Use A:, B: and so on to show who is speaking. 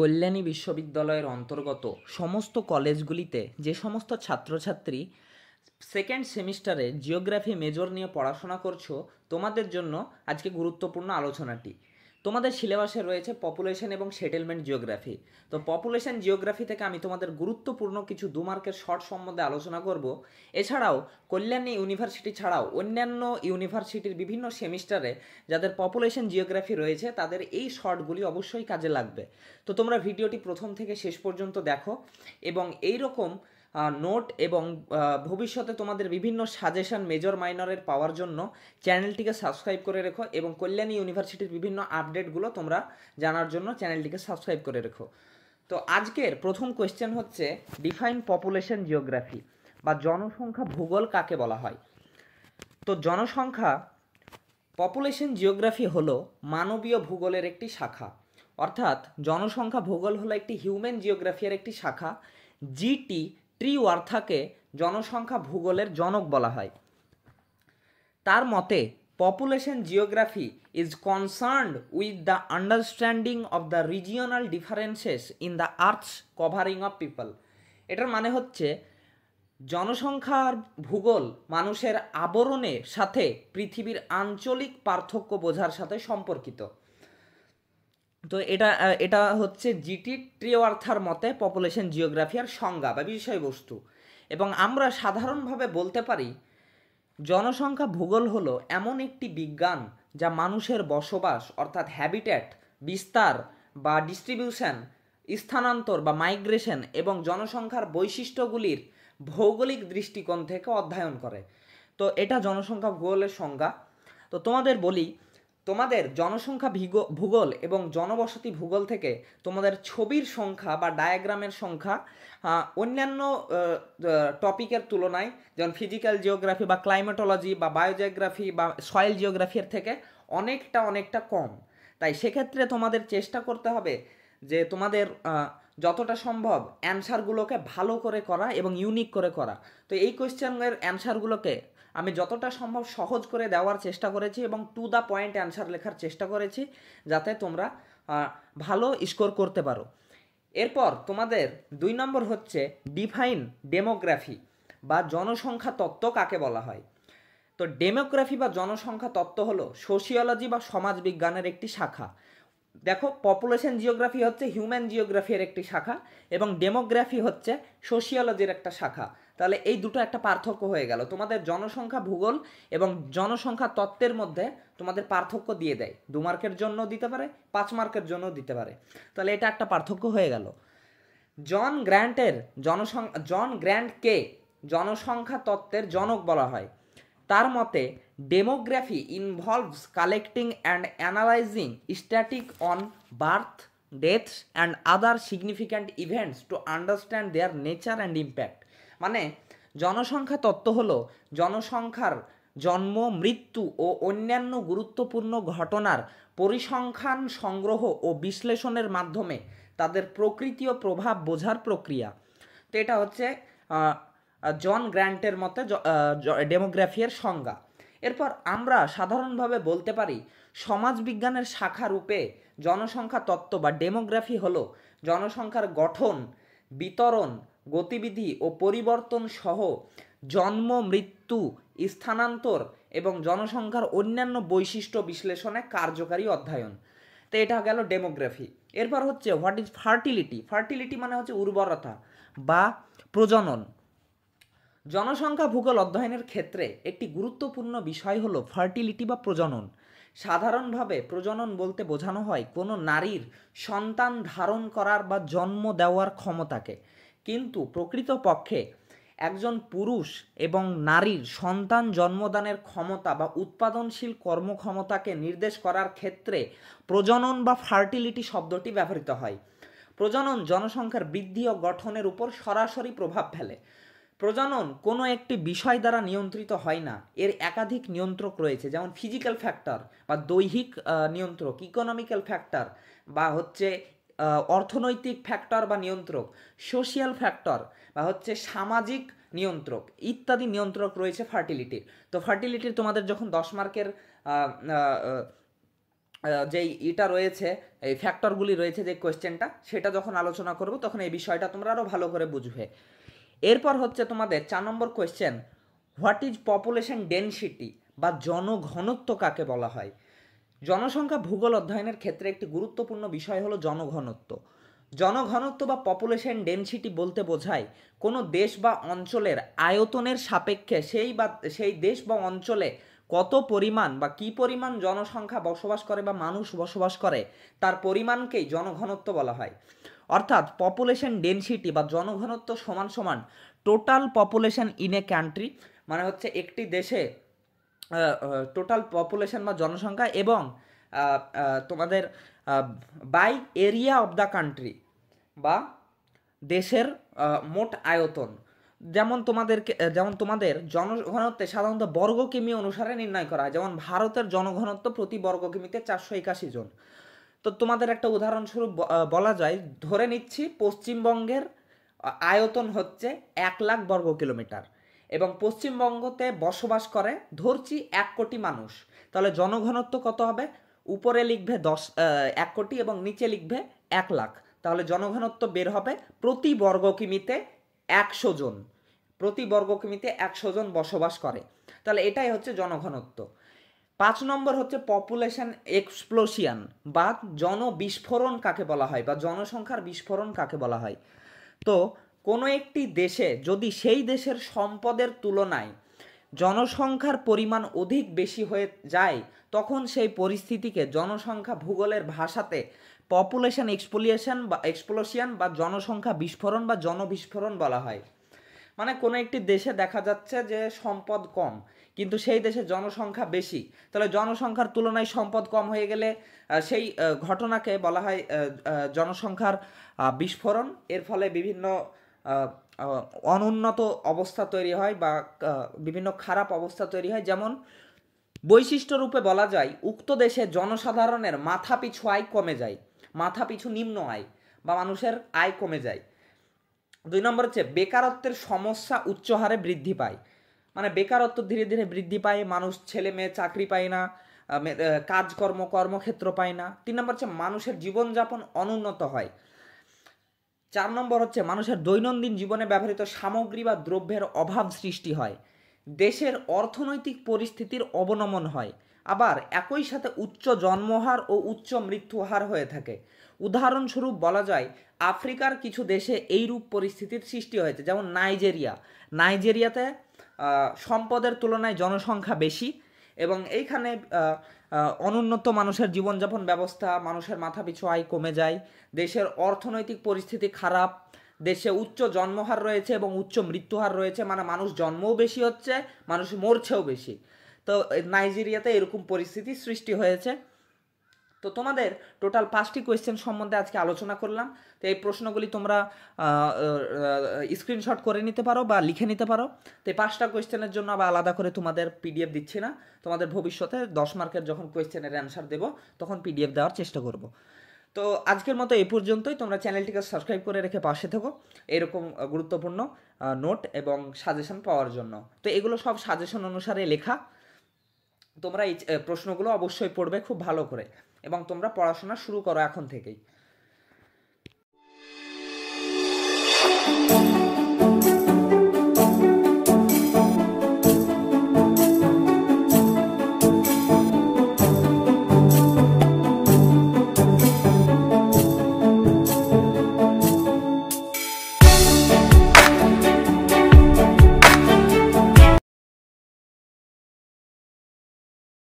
A: কল্যাণী বিশ্ববিদ্যালয়ের অন্তর্গত সমস্ত কলেজগুলিতে যে সমস্ত ছাত্রছাত্রী সেকেন্ড সেমিস্টারে জিওগ্রাফি মেজর নিয়ে পড়াশোনা করছো, তোমাদের জন্য আজকে গুরুত্বপূর্ণ আলোচনাটি। তোমাদের সিলেবাসে রয়েছে পপুলেশন এবং সেটেলমেন্ট জিওগ্রাফি। তো পপুলেশন জিওগ্রাফি থেকে আমি তোমাদের গুরুত্বপূর্ণ কিছু 2 মার্কের শর্ট সম্বন্ধে আলোচনা করব। এছাড়াও কল্যাণী ইউনিভার্সিটি ছাড়াও অন্যান্য ইউনিভার্সিটির বিভিন্ন সেমিস্টারে যাদের পপুলেশন জিওগ্রাফি রয়েছে তাদের এই শর্টগুলি অবশ্যই কাজে লাগবে। তো তোমরা ভিডিওটি প্রথম থেকে শেষ পর্যন্ত দেখো এবং এই রকম নোট এবং ভবিষ্যতে তোমাদের বিভিন্ন সাজেশন মেজর মাইনরের পাওয়ার জন্য চ্যানেলটিকে সাবস্ক্রাইব করে রেখো এবং কল্যাণী ইউনিভার্সিটির বিভিন্ন আপডেটগুলো তোমরা জানার জন্য চ্যানেলটিকে সাবস্ক্রাইব করে রেখো। তো আজকের প্রথম কোয়েশ্চেন হচ্ছে ডিফাইন পপুলেশন জিওগ্রাফি বা জনসংখ্যা ভূগোল কাকে বলা হয়। তো জনসংখ্যা পপুলেশন জিওগ্রাফি হলো মানবীয় ভূগোলের একটি শাখা, অর্থাৎ জনসংখ্যা ভূগোল হলো একটি হিউম্যান জিওগ্রাফির একটি শাখা। জিটি ট্রি ওয়ার্থাকে জনসংখ্যা ভূগোলের জনক বলা হয়। তার মতে population geography is concerned with the understanding of the regional differences in the earths covering of people. এটার মানে হচ্ছে জনসংখ্যার ভূগোল মানুষের আবরণের সাথে পৃথিবীর আঞ্চলিক পার্থক্য বোঝার সাথে সম্পর্কিত। তো এটা হচ্ছে জিটি ট্রিওয়ার্থার মতে পপুলেশন জিওগ্রাফির সংজ্ঞা বা বিষয়বস্তু। এবং আমরা সাধারণভাবে বলতে পারি জনসংখ্যা ভূগোল হলো এমন একটি বিজ্ঞান যা মানুষের বসবাস অর্থাৎ হ্যাবিট্যাট, বিস্তার বা ডিস্ট্রিবিউশন, স্থানান্তর বা মাইগ্রেশন এবং জনসংখ্যার বৈশিষ্ট্যগুলির ভৌগোলিক দৃষ্টিকোণ থেকে অধ্যয়ন করে। তো এটা জনসংখ্যা ভূগোলের সংজ্ঞা। তো তোমাদের বলি, তোমাদের জনসংখ্যা ভূগোল এবং জনবসতি ভূগোল থেকে তোমাদের ছবির সংখ্যা বা ডায়াগ্রামের সংখ্যা অন্যান্য টপিকের তুলনায়, যেমন ফিজিক্যাল জিওগ্রাফি বা ক্লাইমেটোলজি বা বায়োজিওগ্রাফি বা সয়েল জিওগ্রাফির থেকে অনেকটা কম। তাই সেক্ষেত্রে তোমাদের চেষ্টা করতে হবে যে তোমাদের যতটা সম্ভব অ্যান্সারগুলোকে ভালো করে করা এবং ইউনিক করে করা। তো এই কোয়েশ্চেনের অ্যান্সারগুলোকে আমি যতটা সম্ভব সহজ করে দেওয়ার চেষ্টা করেছি এবং টু দ্য পয়েন্ট অ্যান্সার লেখার চেষ্টা করেছি যাতে তোমরা ভালো স্কোর করতে পারো। এরপর তোমাদের 2 নম্বর হচ্ছে ডিফাইন ডেমোগ্রাফি বা জনসংখ্যা তত্ত্ব কাকে বলা হয়। তো ডেমোগ্রাফি বা জনসংখ্যা তত্ত্ব হলো সোশিওলজি বা সমাজবিজ্ঞানের একটি শাখা। দেখো, পপুলেশন জিওগ্রাফি হচ্ছে হিউম্যান জিওগ্রাফির একটি শাখা এবং ডেমোগ্রাফি হচ্ছে সোশিওলজির একটা শাখা। তাহলে এই দুটো একটা পার্থক্য হয়ে গেল। তোমাদের জনসংখ্যা ভূগোল এবং জনসংখ্যা তত্ত্বের মধ্যে তোমাদের পার্থক্য দিয়ে দেয়, 2 মার্কের জন্য দিতে পারে, 5 মার্কের জন্য দিতে পারে। তাহলে এটা একটা পার্থক্য হয়ে গেল। জন গ্র্যান্টকে জনসংখ্যা তত্ত্বের জনক বলা হয়। তার মতে demography involves collecting and analysing static on birth, deaths and other significant events to understand there nature and impact. মানে জনসংখ্যা তত্ত্ব হলো জনসংখ্যার জন্ম, মৃত্যু ও অন্যান্য গুরুত্বপূর্ণ ঘটনার পরিসংখ্যান সংগ্রহ ও বিশ্লেষণের মাধ্যমে তাদের প্রকৃতি ও প্রভাব বোঝার প্রক্রিয়া। তো এটা হচ্ছে জন গ্র্যান্টের মতে ডেমোগ্রাফির সংজ্ঞা। এরপর আমরা সাধারণভাবে বলতে পারি সমাজবিজ্ঞানের শাখা রূপে জনসংখ্যা তত্ত্ব বা ডেমোগ্রাফি হলো জনসংখ্যার গঠন, বিতরণ, গতিবিধি ও পরিবর্তন সহ জন্ম, মৃত্যু, স্থানান্তর এবং জনসংখ্যার অন্যান্য বৈশিষ্ট্য বিশ্লেষণে কার্যকারী অধ্যয়ন। তো এটা গেল ডেমোগ্রাফি। এরপর হচ্ছে হোয়াট ইজ ফার্টিলিটি। ফার্টিলিটি মানে হচ্ছে উর্বরতা বা প্রজনন। জনসংখ্যা ভূগোল অধ্যয়নের ক্ষেত্রে একটি গুরুত্বপূর্ণ বিষয় হলো ফার্টিলিটি বা প্রজনন। সাধারণভাবে প্রজনন বলতে বোঝানো হয় কোনো নারীর সন্তান ধারণ করার বা জন্ম দেওয়ার ক্ষমতাকে, কিন্তু প্রকৃতপক্ষে একজন পুরুষ এবং নারীর সন্তান জন্মদানের ক্ষমতা বা উৎপাদনশীল কর্মক্ষমতাকে নির্দেশ করার ক্ষেত্রে প্রজনন বা ফার্টিলিটি শব্দটি ব্যবহৃত হয়। প্রজনন জনসংখ্যার বৃদ্ধি ও গঠনের উপর সরাসরি প্রভাব ফেলে। প্রজনন কোনো একটি বিষয় দ্বারা নিয়ন্ত্রিত হয় না, এর একাধিক নিয়ন্ত্রক রয়েছে, যেমন ফিজিক্যাল ফ্যাক্টর বা দৈহিক নিয়ন্ত্রক, ইকোনমিক্যাল ফ্যাক্টর বা হচ্ছে অর্থনৈতিক ফ্যাক্টর বা নিয়ন্ত্রক, সোশিয়াল ফ্যাক্টর বা হচ্ছে সামাজিক নিয়ন্ত্রক ইত্যাদি নিয়ন্ত্রক রয়েছে ফার্টিলিটির। তো ফার্টিলিটির তোমাদের যখন 10 মার্কের যেই এটা রয়েছে, এই ফ্যাক্টরগুলি রয়েছে যে কোয়েশ্চেনটা, সেটা যখন আলোচনা করব তখন এই বিষয়টা তোমরা আরও ভালো করে বুঝবে। এরপর হচ্ছে তোমাদের 4 number question, what is population density বা জনঘনত্ব কাকে বলা হয়? জনসংখ্যা ভূগোল অধ্যয়নের ক্ষেত্রে একটি গুরুত্বপূর্ণ বিষয় হলো জনঘনত্ব। জনঘনত্ব বা পপুলেশন ডেনসিটি বলতে বোঝায় কোনো দেশ বা অঞ্চলের আয়তনের সাপেক্ষে সেই দেশ বা অঞ্চলে কত পরিমাণ বা কী পরিমাণ জনসংখ্যা বসবাস করে বা মানুষ বসবাস করে তার পরিমাণকেই জনঘনত্ব বলা হয়। অর্থাৎ পপুলেশন ডেনসিটি বা জনঘনত্ব সমান সমান total population in a country, মানে হচ্ছে একটি দেশে টোটাল পপুলেশন বা জনসংখ্যা এবং তোমাদের by area of the country বা দেশের মোট আয়তন। যেমন তোমাদের জনঘনত্বে সাধারণত বর্গ কিমি অনুসারে নির্ণয় করা হয়। যেমন ভারতের জনঘনত্ব প্রতি বর্গ কিমিতে 481 জন। তো তোমাদের একটা উদাহরণস্বরূপ বলা যায়, ধরে নিচ্ছি পশ্চিমবঙ্গের আয়তন হচ্ছে 1,00,000 বর্গ কিলোমিটার এবং পশ্চিমবঙ্গতে বসবাস করে ধরছি 1 কোটি মানুষ। তাহলে জনঘনত্ব কত হবে? উপরে লিখবে 1 কোটি এবং নিচে লিখবে 1,00,000। তাহলে জনঘনত্ব বের হবে প্রতি বর্গ কিমিতে 100 জন। প্রতি বর্গ কিমিতে 100 জন বসবাস করে। তাহলে এটাই হচ্ছে জনঘনত্ব। 5 নম্বর হচ্ছে পপুলেশন এক্সপ্লোশন বা জনবিস্ফোরণ কাকে বলা হয় বা জনসংখ্যার বিস্ফোরণ কাকে বলা হয়। তো কোনো একটি দেশে যদি সেই দেশের সম্পদের তুলনায় জনসংখ্যার পরিমাণ অধিক বেশি হয়ে যায়, তখন সেই পরিস্থিতিকে জনসংখ্যা ভূগোলের ভাষাতে পপুলেশন এক্সপ্লোশন বা জনসংখ্যা বিস্ফোরণ বা জনবিস্ফোরণ বলা হয়। মানে কোনো একটি দেশে দেখা যাচ্ছে যে সম্পদ কম কিন্তু সেই দেশে জনসংখ্যা বেশি, তাহলে জনসংখ্যার তুলনায় সম্পদ কম হয়ে গেলে সেই ঘটনাকে বলা হয় জনসংখ্যার বিস্ফোরণ। এর ফলে বিভিন্ন অনুন্নত অবস্থা তৈরি হয় বা বিভিন্ন খারাপ অবস্থা তৈরি হয়। যেমন বৈশিষ্ট্য রূপে বলা যায় উক্ত দেশে জনসাধারণের মাথাপিছু আয় কমে যায়, মাথাপিছু নিম্ন আয় বা মানুষের আয় কমে যায়। 2 নম্বর হচ্ছে বেকারত্বের সমস্যা উচ্চ হারে বৃদ্ধি পায়, মানে বেকারত্ব ধীরে ধীরে বৃদ্ধি পায়, মানুষ ছেলে মেয়ে চাকরি পায় না, কর্মক্ষেত্র পায় না। 3 নম্বর হচ্ছে মানুষের জীবনযাপন অনুন্নত হয়। 4 নম্বর হচ্ছে মানুষের দৈনন্দিন জীবনে ব্যবহৃত সামগ্রী বা দ্রব্যের অভাব সৃষ্টি হয়, দেশের অর্থনৈতিক পরিস্থিতির অবনমন হয়, আবার একই সাথে উচ্চ জন্মহার ও উচ্চ মৃত্যুহার হয়ে থাকে। উদাহরণস্বরূপ বলা যায় আফ্রিকার কিছু দেশে এইরূপ পরিস্থিতির সৃষ্টি হয়েছে, যেমন নাইজেরিয়াতে সম্পদের তুলনায় জনসংখ্যা বেশি এবং এইখানে অনুন্নত মানুষের জীবনযাপন ব্যবস্থা, মানুষের মাথাপিছু আয় কমে যায়, দেশের অর্থনৈতিক পরিস্থিতি খারাপ, দেশে উচ্চ জন্মহার রয়েছে এবং উচ্চ মৃত্যুহার রয়েছে, মানে মানুষ জন্মও বেশি হচ্ছে, মানুষ মরছেও বেশি। তো নাইজেরিয়াতে এরকম পরিস্থিতি সৃষ্টি হয়েছে। তো তোমাদের টোটাল 5টি কোয়েশ্চেন সম্বন্ধে আজকে আলোচনা করলাম। তো এই প্রশ্নগুলি তোমরা স্ক্রিনশট করে নিতে পারো বা লিখে নিতে পারো। তো এই 5টা কোয়েশ্চেনের জন্য আবার আলাদা করে তোমাদের পিডিএফ দিচ্ছি না, তোমাদের ভবিষ্যতে 10 মার্কের যখন কোয়েশ্চেনের অ্যান্সার দেবো তখন পিডিএফ দেওয়ার চেষ্টা করব। তো আজকের মতো এই পর্যন্তই। তোমরা চ্যানেলটিকে সাবস্ক্রাইব করে রেখে পাশে থেকো এরকম গুরুত্বপূর্ণ নোট এবং সাজেশন পাওয়ার জন্য। তো এগুলো সব সাজেশন অনুসারে লেখা। তোমরা এই প্রশ্নগুলো অবশ্যই পড়বে খুব ভালো করে এবং তোমরা পড়াশোনা শুরু করো এখন থেকেই।